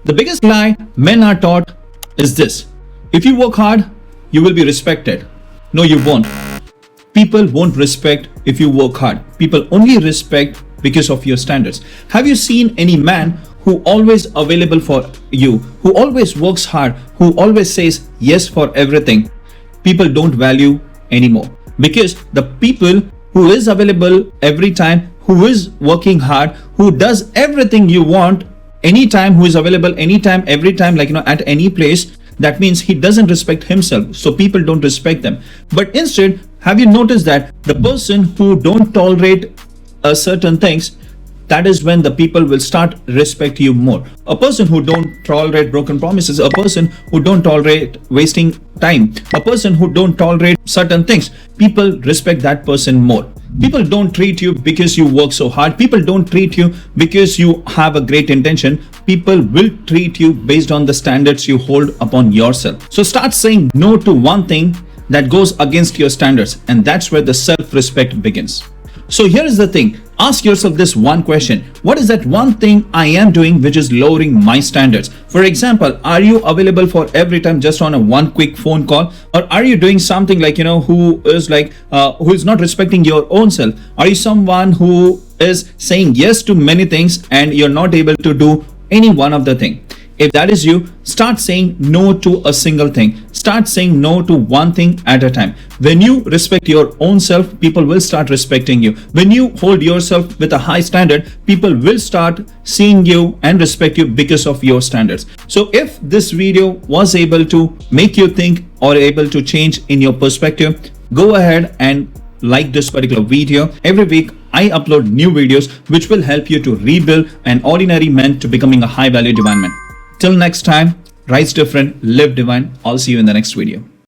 The biggest lie men are taught is this: if you work hard, you will be respected. No, you won't. People won't respect if you work hard. People only respect because of your standards. Have you seen any man who always available for you, who always works hard, who always says yes for everything? People don't value anymore, because the people who is available every time, who is working hard, who does everything you want anytime, who is available anytime, every time, like, at any place, that means he doesn't respect himself. So people don't respect them. But instead, have you noticed that the person who don't tolerate certain things, that is when the people will start respect you more. A person who don't tolerate broken promises, a person who don't tolerate wasting time, a person who don't tolerate certain things, people respect that person more. People don't treat you because you work so hard. People don't treat you because you have a great intention. People will treat you based on the standards you hold upon yourself. So start saying no to one thing that goes against your standards, and that's where the self-respect begins. So here is the thing. Ask yourself this one question: what is that one thing I am doing which is lowering my standards? For example, are you available for every time just on a one quick phone call? Or are you doing something like, who is not respecting your own self? Are you someone who is saying yes to many things and you're not able to do any one of the thing? If that is you, start saying no to a single thing. Start saying no to one thing at a time. When you respect your own self, people will start respecting you. When you hold yourself with a high standard, people will start seeing you and respect you because of your standards. So if this video was able to make you think or able to change in your perspective, go ahead and like this particular video. Every week I upload new videos which will help you to rebuild an ordinary man to becoming a high value divine man. Till next time, rise different, live divine. I'll see you in the next video.